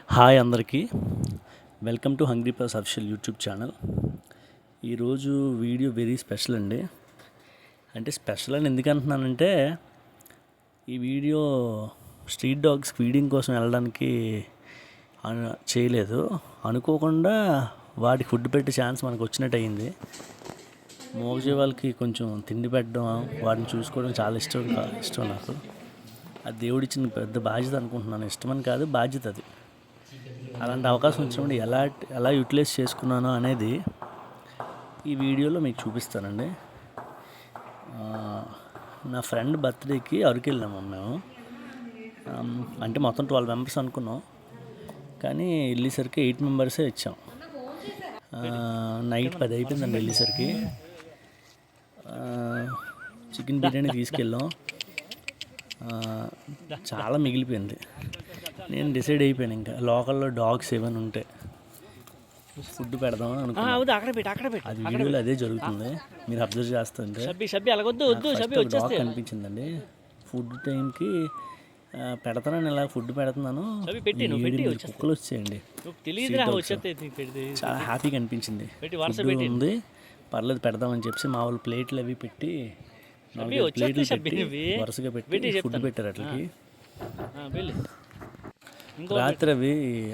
Hi అందరికీ, welcome to hungry purse official YouTube channel. ఈరోజు video very special అండి. అంటే స్పెషల్ అని ఎందుకు అంటున్నానంటే, ఈ వీడియో స్ట్రీట్ డాగ్స్ ఫీడింగ్ కోసం వెళ్ళడానికి చేయలేదు. అనుకోకుండా వాటికి ఫుడ్ పెట్టే ఛాన్స్ మనకు వచ్చినట్టు అయింది. మోగజీ వాళ్ళకి కొంచెం తిండి పెట్టడం, వాటిని చూసుకోవడం చాలా ఇష్టం నాకు. అది దేవుడిచ్చిన పెద్ద బాధ్యత అనుకుంటున్నాను. ఇష్టమని కాదు, బాధ్యత అది. అలాంటి అవకాశం వచ్చినప్పుడు ఎలా యూటిలైజ్ చేసుకున్నానో అనేది ఈ వీడియోలో మీకు చూపిస్తానండి. నా ఫ్రెండ్ బర్త్డేకి అరకు వెళ్ళాము మేము. అంటే మొత్తం 12 మెంబర్స్ అనుకున్నాం, కానీ వెళ్ళేసరికి 8 మెంబర్సే ఇచ్చాం. నైట్ 10 అయిపోయిందండి వెళ్ళేసరికి. చికెన్ బిర్యానీ తీసుకెళ్ళాం, చాలా మిగిలిపోయింది. నేను డిసైడ్ అయిపోయాను, ఇంకా లోకల్లో డాగ్స్ ఏమైనా ఉంటే ఫుడ్ పెడదామని అనుకున్నాను. అది వీడియోలో అదే జరుగుతుంది, మీరు అబ్జర్వ్ చేస్తుంటే. డాగ్ కనిపించిందండి. ఫుడ్ టైంకి పెడతానని ఇలా ఫుడ్ పెడుతున్నాను, కుక్కలు వచ్చేయండి. చాలా హ్యాపీగా అనిపించింది. ఫుడ్ ఉంది, పర్లేదు పెడదామని చెప్పి మా వాళ్ళు ప్లేట్లు అవి పెట్టి వరుసగా పెట్టి ఫుడ్ పెట్టారు. అట్లకి రాత్రి అవి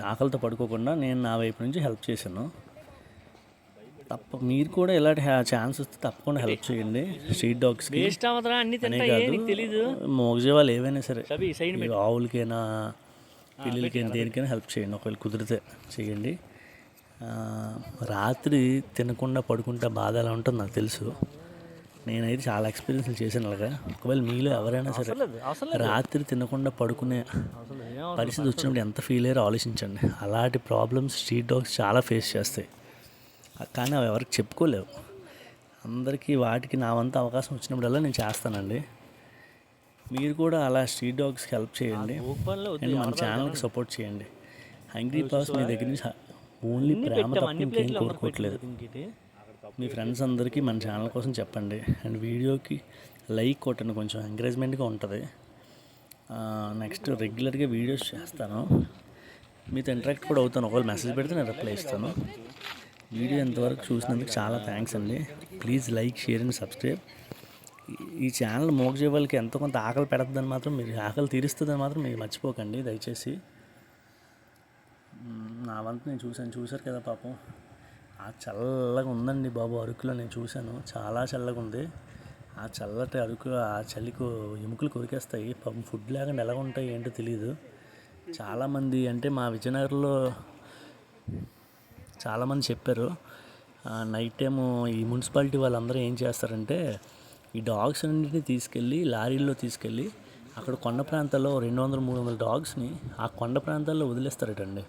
ఆకలితో పడుకోకుండా నేను నా వైపు నుంచి హెల్ప్ చేశాను. మీరు కూడా ఇలాంటి ఛాన్స్ వస్తే తప్పకుండా హెల్ప్ చేయండి. స్ట్రీట్ డాగ్స్కి మోగజీ వాళ్ళు ఏవైనా సరే, ఆవులకైనా పిల్లలకైనా దేనికైనా హెల్ప్ చేయండి. ఒకవేళ కుదిరితే చేయండి. రాత్రి తినకుండా పడుకుంటే బాధ ఎలా ఉంటుందో నాకు తెలుసు. నేనైతే చాలా ఎక్స్పీరియన్స్లు చేశాను అలాగా. ఒకవేళ మీలో ఎవరైనా సరే రాత్రి తినకుండా పడుకునే పరిస్థితి వచ్చినప్పుడు ఎంత ఫీల్ అయ్యారో ఆలోచించండి. అలాంటి ప్రాబ్లమ్స్ స్ట్రీట్ డాగ్స్ చాలా ఫేస్ చేస్తాయి, కానీ అవి ఎవరికి చెప్పుకోలేవు. అందరికీ వాటికి నా వంత అవకాశం వచ్చినప్పుడల్లా నేను చేస్తానండి. మీరు కూడా అలా స్ట్రీట్ డాగ్స్కి హెల్ప్ చేయండి అండ్ మన ఛానల్కి సపోర్ట్ చేయండి. హంగ్రీ పర్స్ మీ దగ్గర నుంచి ఓన్లీ ప్రేమ తప్ప ఇంకేం కోరుకోవట్లేదు. మీ ఫ్రెండ్స్ అందరికీ మన ఛానల్ కోసం చెప్పండి అండ్ వీడియోకి లైక్ కొట్టండి, కొంచెం ఎంకరేజ్మెంట్గా ఉంటుంది. నెక్స్ట్ రెగ్యులర్గా వీడియోస్ చేస్తాను, మీతో ఇంటరాక్ట్ కూడా అవుతాను. ఒకవేళ మెసేజ్ పెడితే నేను రిప్లై ఇస్తాను. వీడియో ఎంతవరకు చూసినందుకు చాలా థ్యాంక్స్ అండి. Please like, share and subscribe. ఈ ఛానల్ మోగజీ వాళ్ళకి ఎంతో కొంత ఆకలి పెడుతుందని మాత్రం, మీరు ఆకలి తీరుస్తుందని మాత్రం మీరు మర్చిపోకండి దయచేసి. నా వంతు నేను చూశారు కదా పాపం. చల్లగా ఉందండి బాబు అరకులో, నేను చూశాను. చాలా చల్లగా ఉంది. ఆ చల్లటి అరకు, ఆ చలికి ఎముకలు కొరికేస్తాయి పాపం. ఫుడ్ లేకుండా ఎలా ఉంటాయి ఏంటో తెలియదు. చాలామంది అంటే మా విజయనగరంలో చాలామంది చెప్పారు, నైట్ టైము ఈ మున్సిపాలిటీ వాళ్ళందరూ ఏం చేస్తారంటే, ఈ డాగ్స్ అన్నింటినీ తీసుకెళ్ళి లారీల్లో తీసుకెళ్ళి అక్కడ కొండ ప్రాంతాల్లో 200-300 డాగ్స్ని ఆ కొండ ప్రాంతాల్లో వదిలేస్తారటండి.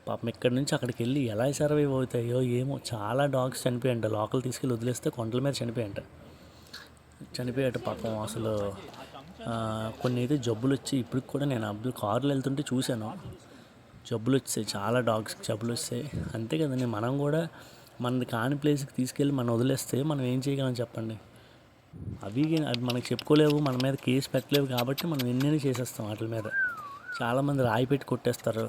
పాపం ఇక్కడి నుంచి అక్కడికి వెళ్ళి ఎలా సర్వైవ్ అవుతాయో ఏమో. చాలా డాగ్స్ చనిపోయాయంట, లోకల్ తీసుకెళ్ళి వదిలేస్తే కొండల మీద చనిపోయాట పాపం. అసలు కొన్ని అయితే జబ్బులు వచ్చి ఇప్పటికి కూడా నేను కార్లో వెళ్తుంటే చూశాను, జబ్బులు వచ్చాయి. చాలా డాగ్స్కి జబ్బులు వస్తాయి. అంతే కదండి, మనం కూడా మనది కాని ప్లేస్కి తీసుకెళ్ళి మనం వదిలేస్తే మనం ఏం చేయగలం చెప్పండి. అవి మనకు చెప్పుకోలేవు, మన మీద కేసు పెట్టలేవు, కాబట్టి మనం ఎన్నైనా చేసేస్తాం వాటి మీద. చాలామంది రాయి పెట్టి కొట్టేస్తారు,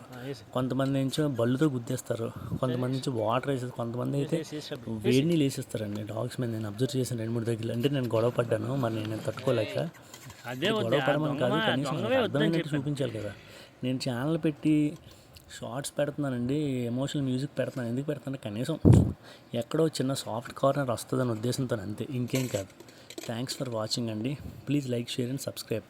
కొంతమంది నుంచి బళ్ళుతో గుద్దేస్తారు, కొంతమంది నుంచి వాటర్ వేసేస్తారు, కొంతమంది అయితే వేడి నీళ్ళు వేసేస్తారండి డాగ్స్ మీద. నేను అబ్జర్వ్ చేశాను 2-3 దగ్గర. అంటే నేను గొడవ పడ్డాను, మరి నేను తట్టుకోలేక. గొడవ పడమని కాదు, కనీసం అర్థమైనట్టు చూపించాలి కదా. నేను ఛానల్ పెట్టి షార్ట్స్ పెడుతున్నానండి, ఎమోషనల్ మ్యూజిక్ పెడుతున్నాను. ఎందుకు పెడుతున్నాను, కనీసం ఎక్కడో చిన్న సాఫ్ట్ కార్నర్ వస్తుందని ఉద్దేశంతో, అంతే, ఇంకేం కాదు. థ్యాంక్స్ ఫర్ వాచింగ్ అండి. Please like, share and subscribe.